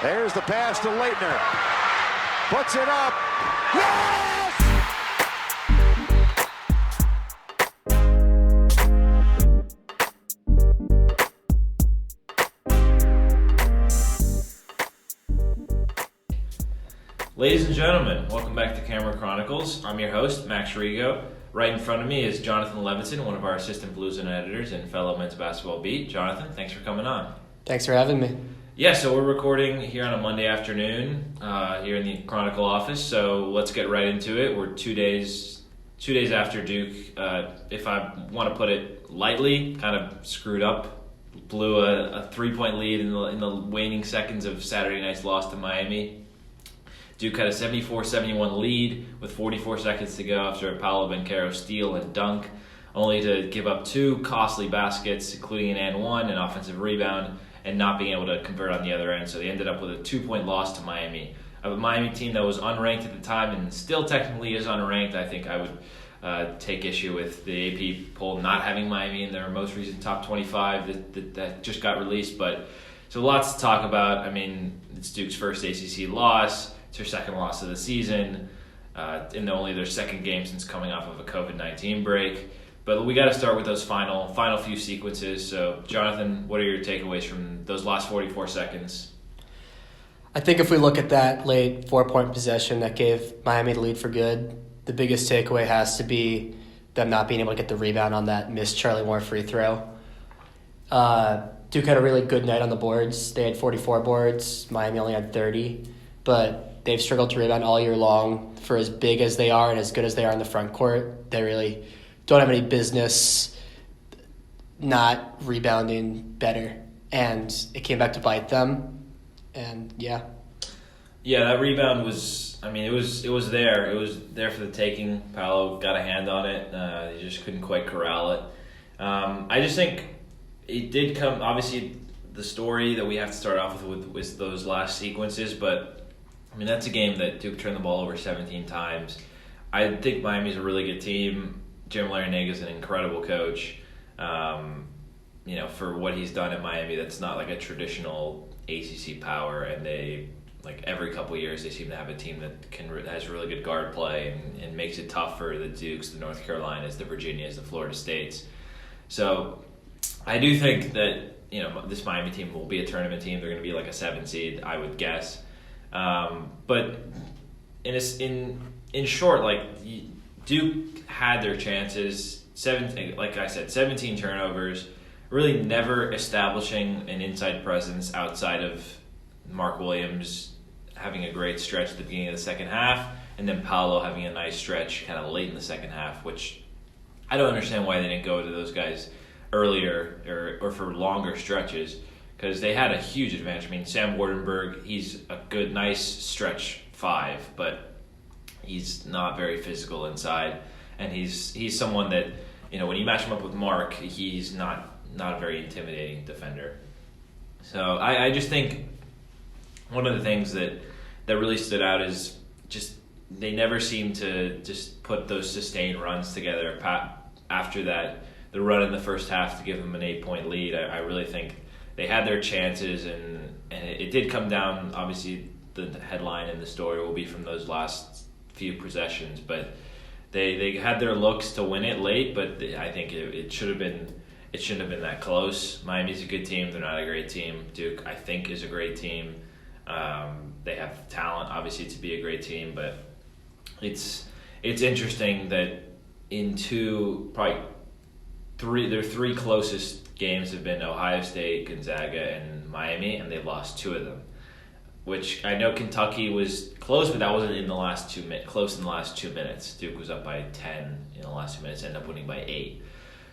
There's the pass to Leitner. Puts it up. Yes! Ladies and gentlemen, welcome back to Chronicles. I'm your host, Max Rego. Right in front of me is Jonathan Levitan, one of our assistant Blues and editors and fellow men's basketball beat. Jonathan, thanks for coming on. Thanks for having me. Yeah, so we're recording here on a Monday afternoon here in the Chronicle office, so let's get right into it. We're 2 days after Duke, if I want to put it lightly, kind of screwed up, blew a 3-point lead in the waning seconds of Saturday night's loss to Miami. Duke had a 74-71 lead with 44 seconds to go after a Paolo Banchero steal and dunk, only to give up two costly baskets, including an and one, an offensive rebound, and not being able to convert on the other end. So they ended up with a 2-point loss to Miami. A Miami team that was unranked at the time and still technically is unranked. I think I would take issue with the AP poll not having Miami in their most recent top 25 that just got released. But so lots to talk about. I mean, it's Duke's first ACC loss. It's their second loss of the season, in only their second game since coming off of a COVID-19 break. But we got to start with those final few sequences. So, Jonathan, what are your takeaways from those last 44 seconds? I think if we look at that late 4-point possession that gave Miami the lead for good, the biggest takeaway has to be them not being able to get the rebound on that missed Charlie Moore free throw. Duke had a really good night on the boards. They had 44 boards. Miami only had 30. But they've struggled to rebound all year long. For as big as they are and as good as they are in the front court, they really don't have any business not rebounding better. And it came back to bite them. And yeah, that rebound was, it was there. It was there for the taking. Paolo got a hand on it. He just couldn't quite corral it. I just think it did come, obviously the story that we have to start off with was those last sequences, but that's a game that Duke turned the ball over 17 times. I think Miami's a really good team. Jim Larinaga is an incredible coach. For what he's done in Miami, that's not like a traditional ACC power, and they, like, every couple of years they seem to have a team that has really good guard play and makes it tough for the Dukes, the North Carolinas, the Virginias, the Florida States. So I do think that this Miami team will be a tournament team. They're going to be like a 7 seed, I would guess. But in short, Duke had their chances. 17 turnovers, really never establishing an inside presence outside of Mark Williams having a great stretch at the beginning of the second half, and then Paolo having a nice stretch kind of late in the second half, which I don't understand why they didn't go to those guys earlier or for longer stretches, because they had a huge advantage. Sam Wardenberg, he's a good, nice stretch 5, but he's not very physical inside, and he's someone that, when you match him up with Mark, he's not a very intimidating defender. So I just think one of the things that really stood out is just they never seem to just put those sustained runs together after that, the run in the first half to give them an 8-point lead. I really think they had their chances, and it did come down. Obviously, the headline and the story will be from those last few possessions, but they had their looks to win it late. But I think it shouldn't have been that close. Miami's a good team. They're not a great team. Duke, I think, is a great team. They have talent, obviously, to be a great team, but it's interesting that in their three closest games have been Ohio State, Gonzaga, and Miami, and they've lost 2 of them. Which I know Kentucky was close, but that wasn't in the last 2 minutes. Close in the last 2 minutes. Duke was up by 10 in the last 2 minutes, ended up winning by 8.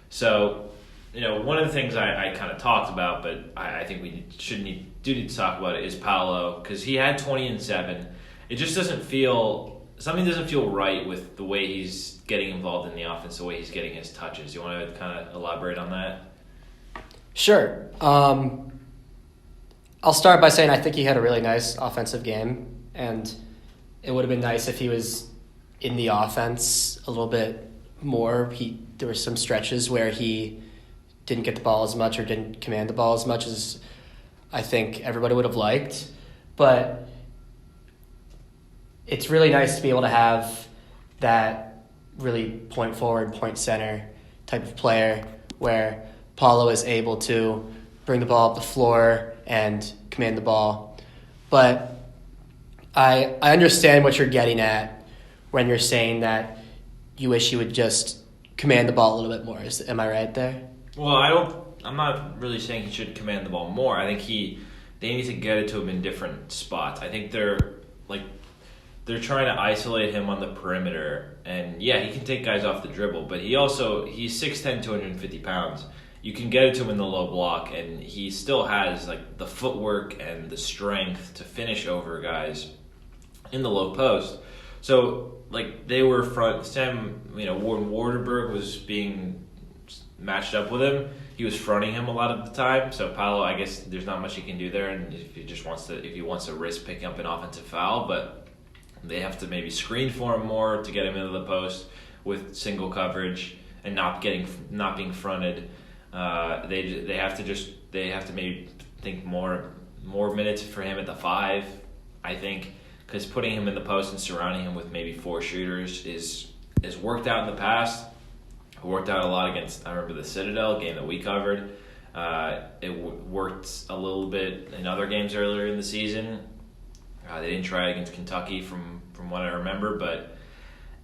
So, one of the things I kind of talked about, but I think we need to talk about it, is Paolo, because he had 20 and 7. It just doesn't feel right with the way he's getting involved in the offense, the way he's getting his touches. You want to kind of elaborate on that? Sure. I'll start by saying I think he had a really nice offensive game, and it would have been nice if he was in the offense a little bit more. There were some stretches where he didn't get the ball as much or didn't command the ball as much as I think everybody would have liked. but it's really nice to be able to have that really point forward, point center type of player where Paolo is able to bring the ball up the floor and command the ball. But I understand what you're getting at when you're saying that you wish you would just command the ball a little bit more. Am I right there? Well, I'm not really saying he should command the ball more. I think they need to get it to him in different spots. I think they're trying to isolate him on the perimeter, and yeah, he can take guys off the dribble, but he's 6'10", 250 pounds. You can get it to him in the low block, and he still has like the footwork and the strength to finish over guys in the low post. So like they were when Waterberg was being matched up with him, he was fronting him a lot of the time. So Paolo, I guess there's not much he can do there, and if he wants to risk picking up an offensive foul, but they have to maybe screen for him more to get him into the post with single coverage and not being fronted. They have to maybe think more minutes for him at the 5, I think, because putting him in the post and surrounding him with maybe 4 shooters is worked out in the past. It worked out a lot against, I remember the Citadel game that we covered. It worked a little bit in other games earlier in the season. They didn't try it against Kentucky from what I remember, but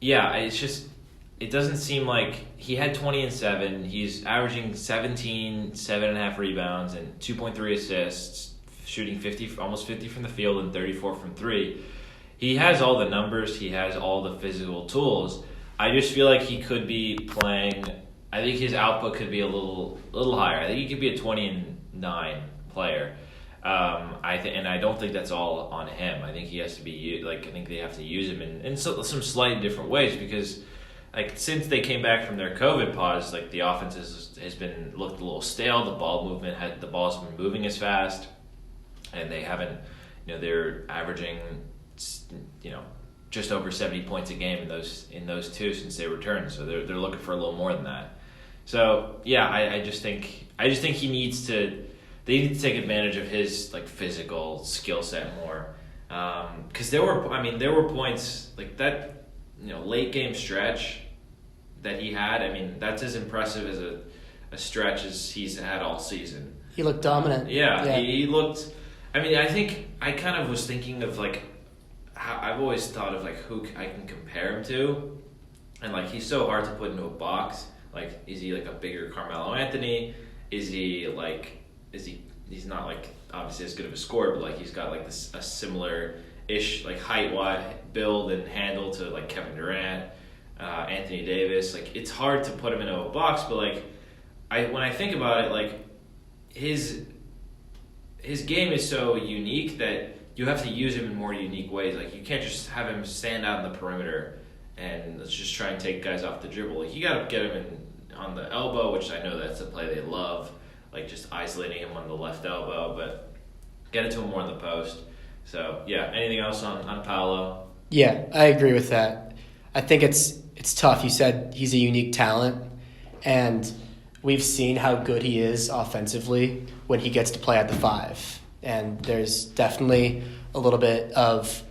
yeah, it doesn't seem like he had 20 and 7. He's averaging 17, 7.5 rebounds and 2.3 assists, shooting almost 50 from the field and 34 from 3. He has all the numbers. He has all the physical tools. I just feel like he could be playing. I think his output could be a little higher. I think he could be a 20-9 player. And I don't think that's all on him. I think he has to be I think they have to use him in some slightly different ways, because since they came back from their COVID pause, the offense has been looked a little stale. The ball's been moving as fast, and they haven't. They're averaging just over 70 points a game in those two since they returned. So they're looking for a little more than that. So yeah, I just think he needs to. They need to take advantage of his physical skill set more, because there were points like that, late game stretch that he had. I mean, that's as impressive as a stretch as he's had all season. He looked dominant. Yeah. He looked. I mean, I think I kind of was thinking of how I've always thought of who I can compare him to, and he's so hard to put into a box. Is he a bigger Carmelo Anthony? Is he he's not obviously as good of a scorer, but he's got a similar-ish height, build, and handle to Kevin Durant, Anthony Davis. It's hard to put him into a box, but when I think about it, his game is so unique that you have to use him in more unique ways. You can't just have him stand out on the perimeter and let's just try and take guys off the dribble. You got to get him on the elbow, which I know that's a play they love. Just isolating him on the left elbow, but get it to him more in the post. So, yeah, anything else on Paolo? Yeah, I agree with that. I think it's tough. You said he's a unique talent, and we've seen how good he is offensively when he gets to play at the 5. And there's definitely a little bit of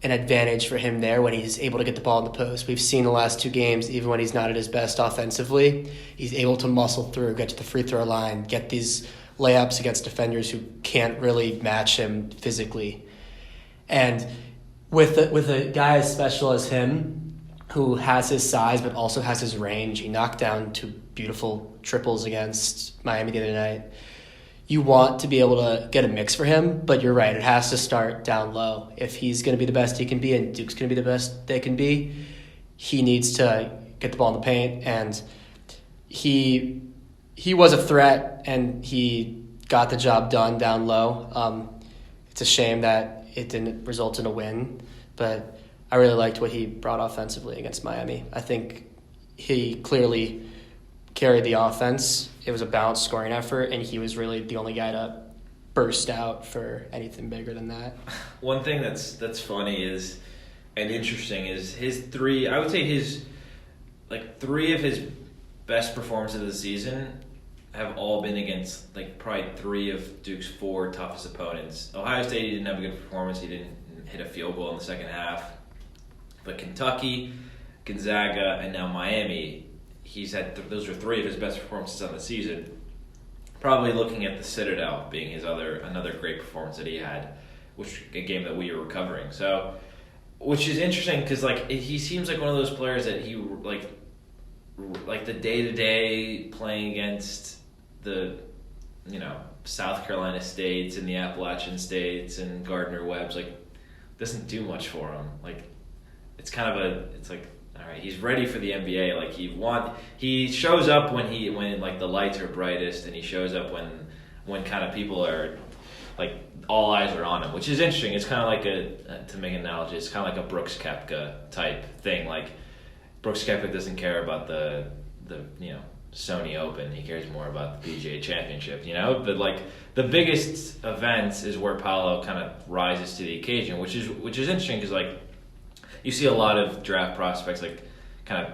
an advantage for him there when he's able to get the ball in the post. We've seen the last 2 games, even when he's not at his best offensively, he's able to muscle through, get to the free throw line, get these layups against defenders who can't really match him physically. And with a guy as special as him, who has his size but also has his range, he knocked down 2 beautiful triples against Miami the other night. You want to be able to get a mix for him, but you're right. It has to start down low. If he's going to be the best he can be and Duke's going to be the best they can be, he needs to get the ball in the paint. And he was a threat, and he got the job done down low. It's a shame that it didn't result in a win, but I really liked what he brought offensively against Miami. I think he clearly carried the offense. It was a balanced scoring effort, and he was really the only guy to burst out for anything bigger than that. One thing that's funny and interesting is his 3. I would say his 3 of his best performances of the season have all been against like probably 3 of Duke's 4 toughest opponents. Ohio State, he didn't have a good performance. He didn't hit a field goal in the second half. But Kentucky, Gonzaga, and now Miami, he's had those are 3 of his best performances on the season. Probably looking at the Citadel being another great performance that he had, which a game that we were covering. So, which is interesting because like he seems like one of those players that he like the day-to-day playing against the South Carolina states and the Appalachian states and Gardner Webb's like doesn't do much for him. Like it's like all right, he's ready for the NBA. Like he shows up when like the lights are brightest, and he shows up when kind of people are like all eyes are on him, which is interesting. It's kind of like to make an analogy, it's kind of like a Brooks Koepka type thing. Like Brooks Koepka doesn't care about the Sony Open. He cares more about the PGA Championship, But like the biggest events is where Paolo kind of rises to the occasion, which is interesting because like you see a lot of draft prospects like kind of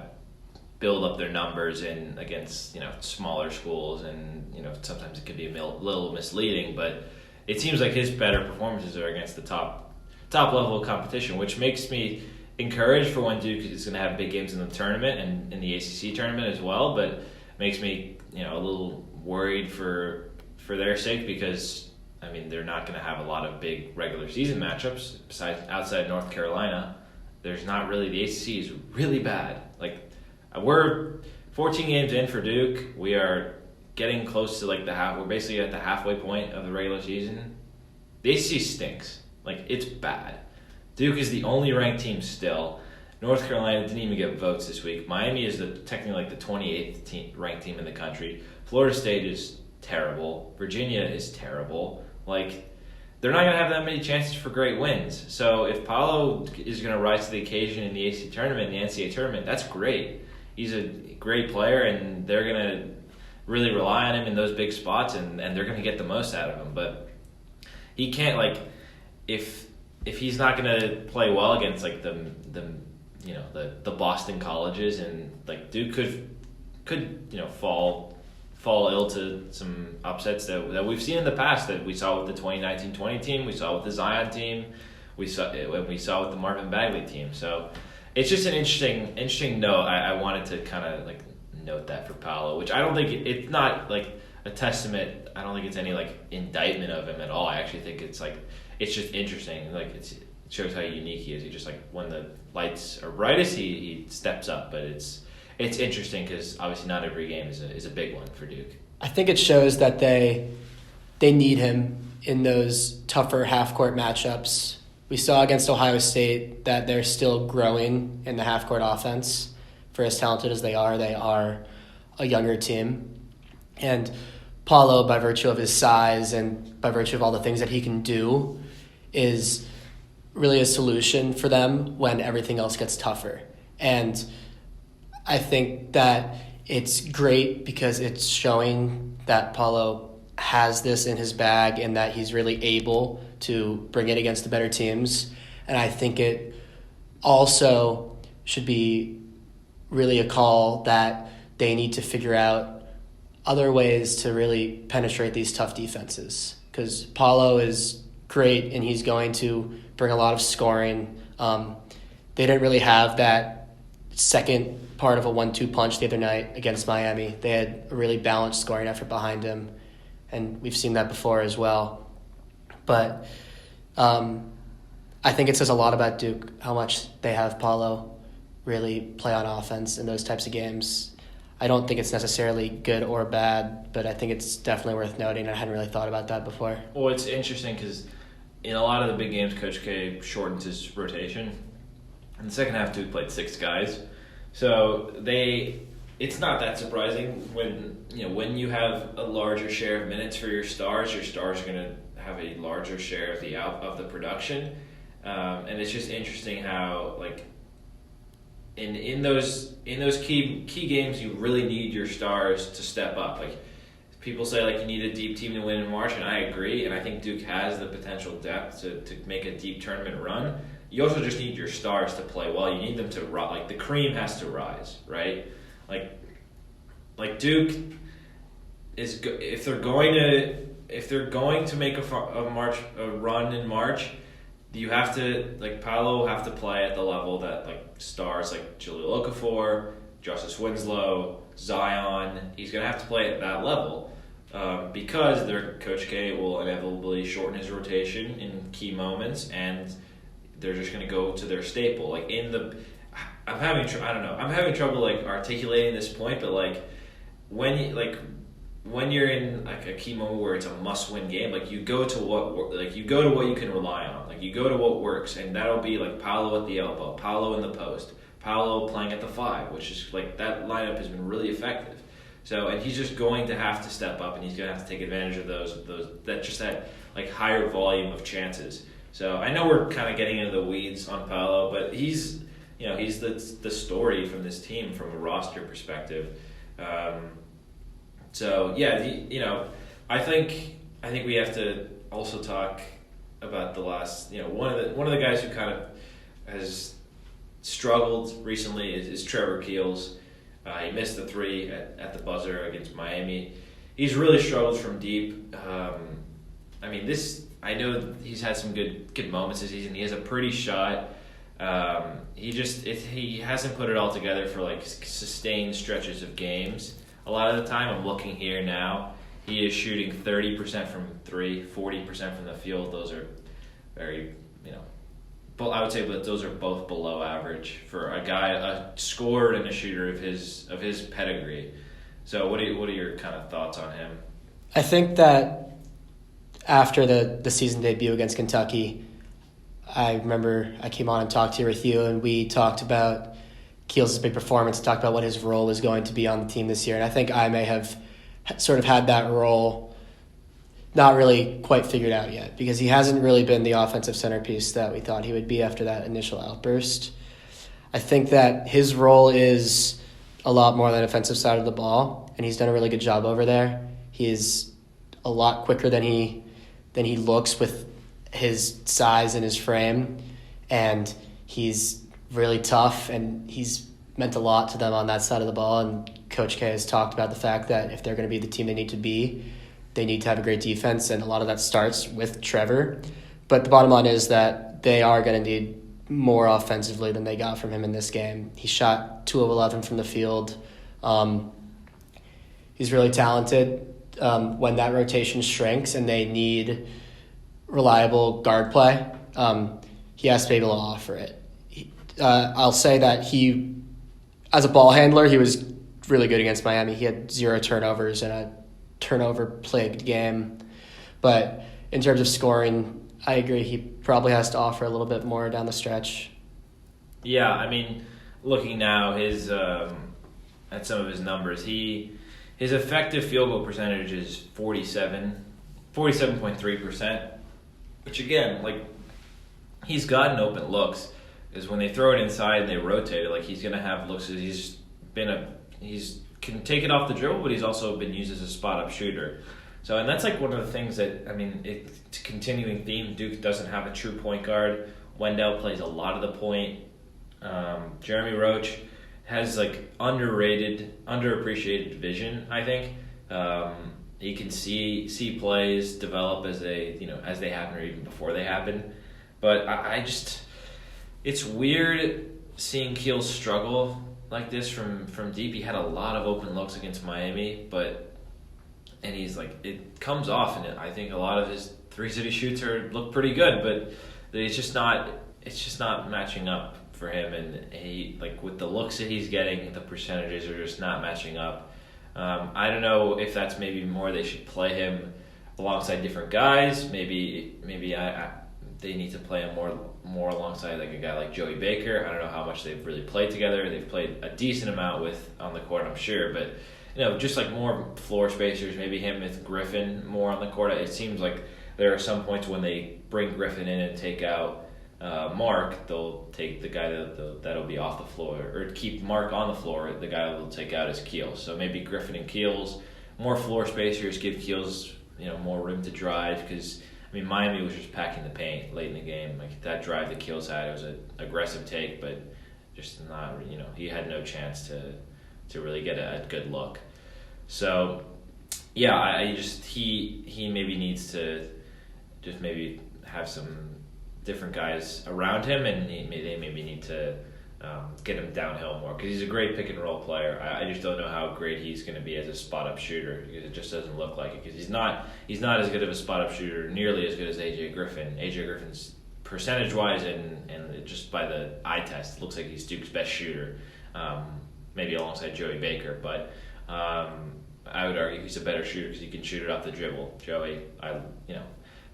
build up their numbers against smaller schools, and sometimes it can be a little misleading, but it seems like his better performances are against the top level of competition, which makes me encouraged for when Duke is going to have big games in the tournament and in the ACC tournament as well, but makes me a little worried for their sake because I mean they're not going to have a lot of big regular season matchups besides outside North Carolina. There's not really, the ACC is really bad. Like we're 14 games in for Duke. We are getting close to like we're basically at the halfway point of the regular season. The ACC stinks. Like it's bad. Duke is the only ranked team still. North Carolina didn't even get votes this week. Miami is technically like the 28th ranked team in the country. Florida State is terrible. Virginia is terrible. Like, they're not going to have that many chances for great wins. So if Paolo is going to rise to the occasion in the ACC tournament, the NCAA tournament, that's great. He's a great player, and they're going to really rely on him in those big spots, and they're going to get the most out of him. But he can't, like, if he's not going to play well against like the Boston colleges, and like Duke could fall ill to some upsets that we've seen in the past, that we saw with the 2019-20 team, we saw with the Zion team, we saw with the Marvin Bagley team. So it's just an interesting note. I wanted to kind of like note that for Paolo, which I don't think it's not like a testament. I don't think it's any like indictment of him at all. I actually think it's like it's just interesting. Like it shows how unique he is. He just like when the lights are brightest, he steps up. But it's interesting because obviously not every game is a big one for Duke. I think it shows that they need him in those tougher half-court matchups. We saw against Ohio State that they're still growing in the half-court offense. For as talented as they are a younger team. And Paolo, by virtue of his size and by virtue of all the things that he can do, is really a solution for them when everything else gets tougher. And I think that it's great because it's showing that Paolo has this in his bag and that he's really able to bring it against the better teams. And I think it also should be really a call that they need to figure out other ways to really penetrate these tough defenses, because Paolo is great and he's going to bring a lot of scoring. They didn't really have that second part of a 1-2 punch the other night against Miami. They had a really balanced scoring effort behind him, and we've seen that before as well. But I think it says a lot about Duke how much they have Paolo really play on offense in those types of games. I don't think it's necessarily good or bad, but I think it's definitely worth noting. I hadn't really thought about that before. Well, it's interesting because in a lot of the big games, Coach K shortened his rotation. In the second half, Duke played 6 guys. So it's not that surprising when you have a larger share of minutes for your stars are going to have a larger share of the production. And it's just interesting how like in those key games, you really need your stars to step up. Like people say, like you need a deep team to win in March, and I agree. And I think Duke has the potential depth to make a deep tournament run. You also just need your stars to play well. You need them to like the cream has to rise, right? Like Duke if they're going to make a run in March, you have to, like, Paolo will have to play at the level that, like, stars like Jahlil Okafor, Justice Winslow, Zion. He's going to have to play at that level because their Coach K will inevitably shorten his rotation in key moments, and they're just going to go to their staple. Like, I'm having trouble like articulating this point, but like when you're in like a key moment where it's a must-win game, like you go to what you can rely on. Like you go to what works, and that'll be like Paolo at the elbow, Paolo in the post, Paolo playing at the 5, which is like that lineup has been really effective. So, and he's just going to have to step up, and he's going to have to take advantage of that like higher volume of chances. So I know we're kind of getting into the weeds on Paolo, but he's the story from this team from a roster perspective. So yeah, I think we have to also talk about the last, one of the guys who kind of has struggled recently is Trevor Keels. He missed the 3 at the buzzer against Miami. He's really struggled from deep. I know he's had some good moments this season. He has a pretty shot. He hasn't put it all together for like sustained stretches of games. A lot of the time, I'm looking here now, he is shooting 30% from 3, 40% from the field. Those are very, but I would say that those are both below average for a scorer and a shooter of his pedigree. So what are your kind of thoughts on him? I think that after the season debut against Kentucky, I remember I came on and talked to you with you, and we talked about Keels' big performance, talked about what his role was going to be on the team this year. And I think I may have sort of had that role not really quite figured out yet, because he hasn't really been the offensive centerpiece that we thought he would be after that initial outburst. I think that his role is a lot more on the defensive side of the ball, and he's done a really good job over there. He is a lot quicker than he looks with his size and his frame, and he's really tough, and he's meant a lot to them on that side of the ball. And Coach K has talked about the fact that if they're going to be the team they need to be, they need to have a great defense, and a lot of that starts with Trevor. But the bottom line is that they are going to need more offensively than they got from him in this game. He shot 2 of 11 from the field. He's really talented. When that rotation shrinks and they need reliable guard play, he has to be able to offer it. I'll say that he, as a ball handler, he was really good against Miami. He had 0 turnovers in a turnover-plagued game. But in terms of scoring, I agree. He probably has to offer a little bit more down the stretch. Yeah, I mean, looking now at some of his numbers, his effective field goal percentage is 47.3%, which again, like, he's gotten open looks. Because when they throw it inside and they rotate it, like, he's going to have looks. He's can take it off the dribble, but he's also been used as a spot-up shooter. So, and that's like one of the things that, I mean, it's a continuing theme. Duke doesn't have a true point guard. Wendell plays a lot of the point. Jeremy Roach has like underappreciated vision, I think. He can see plays develop as they happen or even before they happen. But I just, it's weird seeing Keels struggle like this from deep. He had a lot of open looks against Miami, and he's like, it comes off, and I think a lot of his 3-city shoots look pretty good, but it's just not matching up for him, and he, like, with the looks that he's getting, the percentages are just not matching up. I don't know if that's maybe more they should play him alongside different guys. Maybe they need to play him more alongside like a guy like Joey Baker. I don't know how much they've really played together. They've played a decent amount on the court, I'm sure, but just like more floor spacers, maybe him with Griffin more on the court. It seems like there are some points when they bring Griffin in and take out Mark, they'll take the guy that'll be off the floor, or keep Mark on the floor. The guy they'll take out is Keels. So maybe Griffin and Keels, more floor spacers, give Keels more room to drive, because I mean Miami was just packing the paint late in the game. Like that drive that Keels had, it was an aggressive take, but just not he had no chance to really get a good look. So yeah, I just he maybe needs to just maybe have some different guys around him, and they maybe need to get him downhill more, because he's a great pick and roll player. I just don't know how great he's going to be as a spot up shooter, because it just doesn't look like it. Because he's not as good of a spot up shooter, nearly as good as AJ Griffin. AJ Griffin's percentage wise and just by the eye test, it looks like he's Duke's best shooter, maybe alongside Joey Baker. But I would argue he's a better shooter because he can shoot it off the dribble. Joey,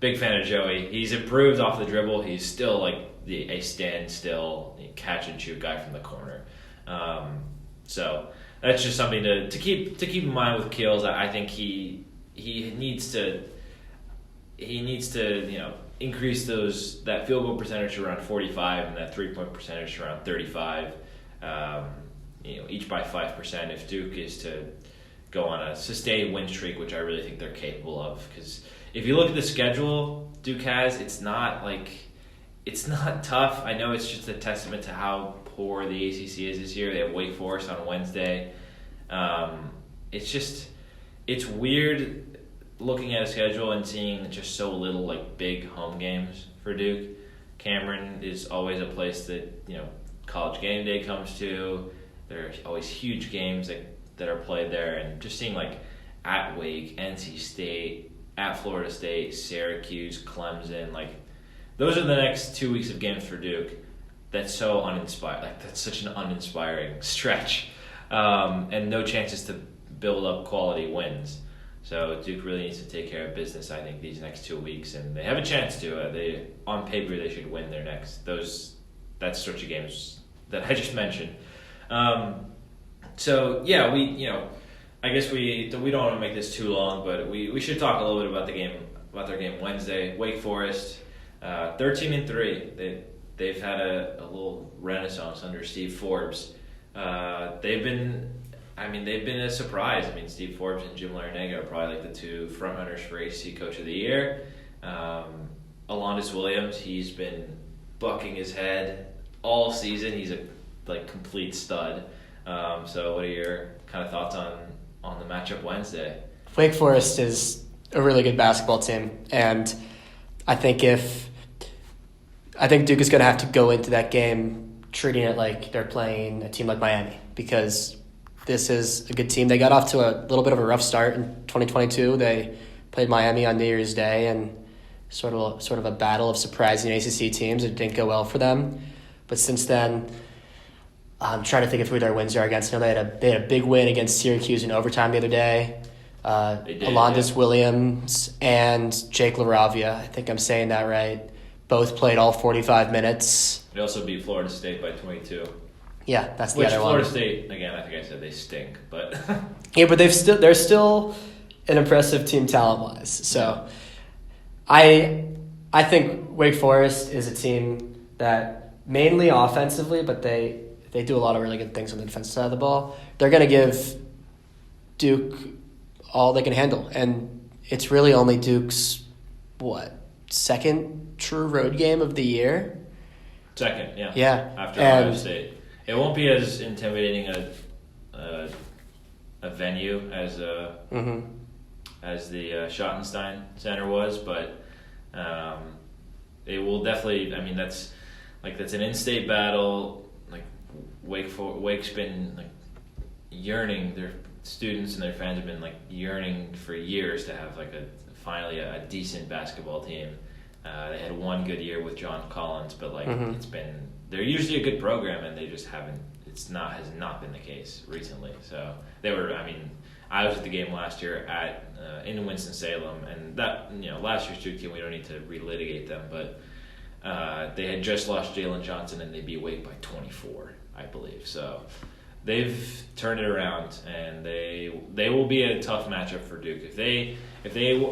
big fan of Joey. He's improved off the dribble. He's still like a standstill catch and shoot guy from the corner. So that's just something to keep in mind with Keels. I think he needs to increase that field goal percentage to around 45 and that 3-point percentage to around 35. Each by 5% if Duke is to go on a sustained win streak, which I really think they're capable of. Because if you look at the schedule Duke has, it's not tough. I know it's just a testament to how poor the ACC is this year. They have Wake Forest on Wednesday. It's weird looking at a schedule and seeing just so little like big home games for Duke. Cameron is always a place that College Game Day comes to. There are always huge games that are played there, and just seeing like at Wake, NC State, at Florida State, Syracuse, Clemson, like those are the next 2 weeks of games for Duke. That's so uninspired. Like that's such an uninspiring stretch, and no chances to build up quality wins. So Duke really needs to take care of business, I think, these next 2 weeks, and they have a chance to. On paper they should win their next that stretch of games that I just mentioned. So yeah, I guess we don't want to make this too long, but we should talk a little bit about their game Wednesday. Wake Forest, 13-3. They've had a little renaissance under Steve Forbes. They've been a surprise. I mean, Steve Forbes and Jim Larinaga are probably like the two front runners for ACC Coach of the Year. Alondes Williams, he's been bucking his head all season. He's a complete stud. So what are your kind of thoughts on the matchup Wednesday? Wake Forest is a really good basketball team, and I think Duke is going to have to go into that game treating it like they're playing a team like Miami, because this is a good team. They got off to a little bit of a rough start in 2022. They played Miami on New Year's Day, and sort of a battle of surprising ACC teams. It didn't go well for them, but since then, I'm trying to think of who their wins are against. They had a big win against Syracuse in overtime the other day. Alondes Williams and Jake LaRavia, I think I'm saying that right, both played all 45 minutes. They also beat Florida State by 22. Yeah, that's the other one. Florida State, again, I think I said they stink, but yeah, but they're still an impressive team talent-wise. So I think Wake Forest is a team that mainly offensively, but they do a lot of really good things on the defensive side of the ball. They're going to give Duke all they can handle, and it's really only Duke's second true road game of the year. Second, yeah. Yeah, after Ohio State. It won't be as intimidating a venue as the Schottenstein Center was, but it will definitely. I mean, that's an in-state battle. Like Wake's been yearning. Their students and their fans have been yearning for years to have finally a decent basketball team. They had one good year with John Collins, but they're usually a good program, and they just haven't. Has not been the case recently. So they were. I mean, I was at the game last year in Winston-Salem, and that last year's Duke team, we don't need to relitigate them, but they had just lost Jalen Johnson, and they beat Wake by 24, I believe. So they've turned it around, and they will be a tough matchup for Duke. If they,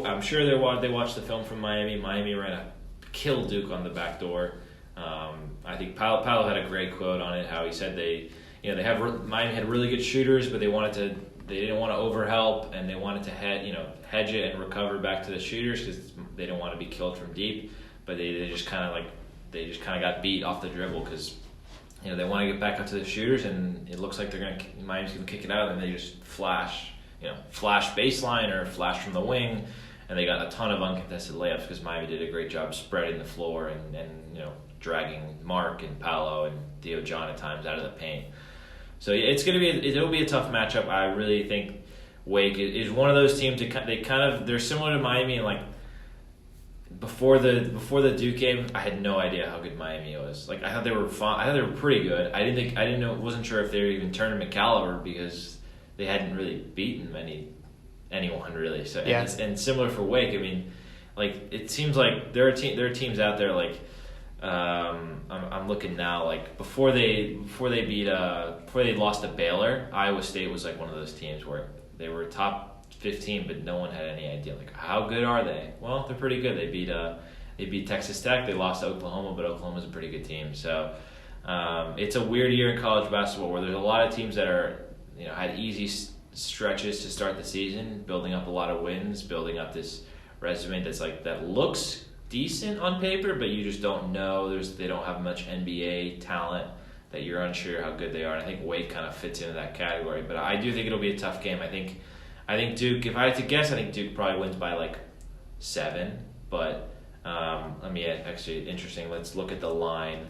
I'm sure they watched the film from Miami. Miami ran a kill Duke on the back door. I think Paolo had a great quote on it. How he said Miami had really good shooters, but they didn't want to overhelp, and they wanted to hedge it and recover back to the shooters because they didn't want to be killed from deep. But they just kind of got beat off the dribble because they want to get back up to the shooters, and it looks like Miami's gonna kick it out, and they just flash flash baseline or flash from the wing, and they got a ton of uncontested layups because Miami did a great job spreading the floor and dragging Mark and Paolo and Theo John at times out of the paint. So it'll be a tough matchup. I really think Wake is one of those teams they're similar to Miami, and like before the Duke game, I had no idea how good Miami was. Like I thought they were fun. I thought they were pretty good. Wasn't sure if they were even tournament caliber because they hadn't really beaten anyone really. So yeah. And similar for Wake. I mean, like it seems like there are teams out there like I'm looking now, like before they lost to Baylor, Iowa State was like one of those teams where they were top 15, but no one had any idea like how good are they. Well, they're pretty good. They beat Texas Tech. They lost to Oklahoma, but Oklahoma's a pretty good team. So it's a weird year in college basketball where there's a lot of teams that are had easy stretches to start the season, building up a lot of wins, building up this resume that looks decent on paper, but you just don't know. They don't have much NBA talent that you're unsure how good they are. And I think Wake kind of fits into that category. But I do think it'll be a tough game. I think Duke, if I had to guess, I think Duke probably wins by like 7. But actually interesting. Let's look at the line.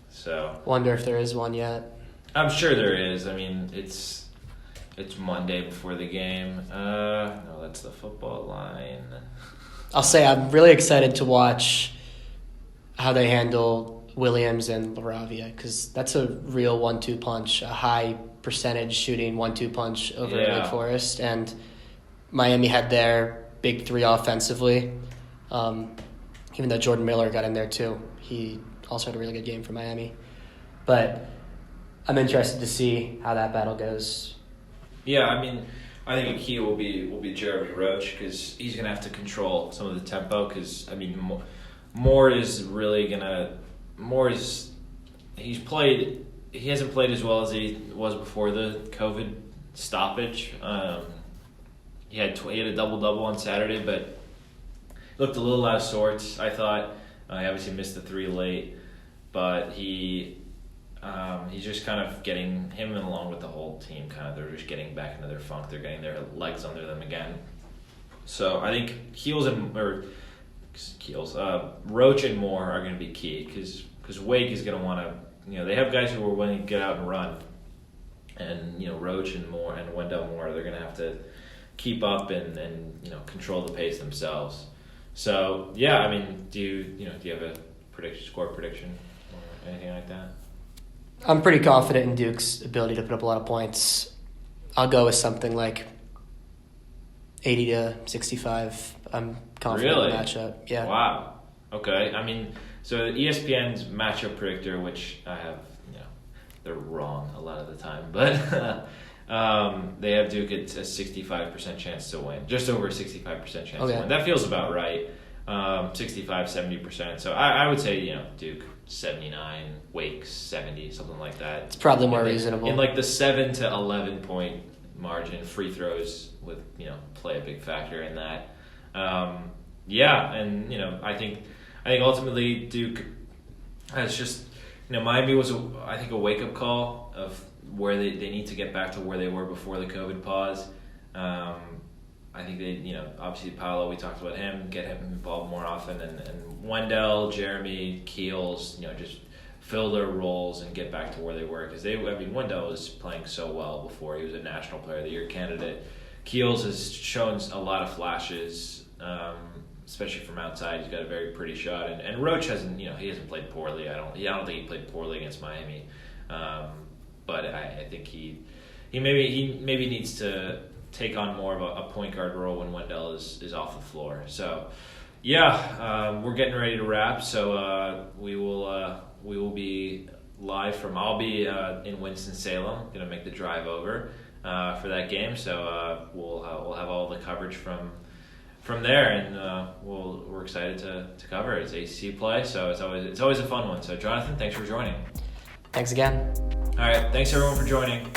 So wonder if there is one yet. I'm sure there is. I mean, it's Monday before the game. No, that's the football line. I'll say I'm really excited to watch how they handle Williams and LaRavia because that's a real 1-2 punch, a high percentage shooting 1-2 punch over Wake Forest. And Miami had their big 3 offensively, even though Jordan Miller got in there too. He also had a really good game for Miami. But I'm interested to see how that battle goes. Yeah, I mean, I think a key will be Jeremy Roach because he's gonna have to control some of the tempo. Because I mean, Moore is really gonna. He hasn't played as well as he was before the COVID stoppage. He had a double on Saturday, but looked a little out of sorts. I thought he obviously missed the 3 late, but he's just kind of getting him along with the whole team. They're just getting back into their funk. They're getting their legs under them again. So I think Roach and Moore are going to be key because Wake is going to want to. They have guys who are willing to get out and run, and Roach and Moore and Wendell Moore, they're going to have to keep up and control the pace themselves. So yeah, I mean, do you have a score prediction or anything like that? I'm pretty confident in Duke's ability to put up a lot of points. I'll go with something like 80-65. I'm confident in the matchup. Yeah. Wow. Okay. I mean, so ESPN's matchup predictor, which I have, they're wrong a lot of the time, but they have Duke at a 65% chance to win, just over a 65% chance to win. That feels about right. 65-70%. So I would say Duke 79, Wake 70, something like that. It's probably more reasonable. In like the 7 to 11 point margin, free throws would play a big factor in that. I think ultimately Duke has just Miami was a wake up call of where they need to get back to where they were before the COVID pause. I think they, obviously Paolo, we talked about him, get him involved more often, and Wendell, Jeremy, Keels, just fill their roles and get back to where they were. Because Wendell was playing so well before. He was a National Player of the Year candidate. Keels has shown a lot of flashes, especially from outside. He's got a very pretty shot. And Roach hasn't, he hasn't played poorly. I don't think he played poorly against Miami. But I think he maybe needs to take on more of a point guard role when Wendell is off the floor. So, we're getting ready to wrap. So we will be live from. I'll be in Winston-Salem, going to make the drive over for that game. So we'll have all the coverage from there, and we're excited to cover it. It's ACC play, so it's always a fun one. So Jonathan, thanks for joining. Thanks again. All right, thanks everyone for joining.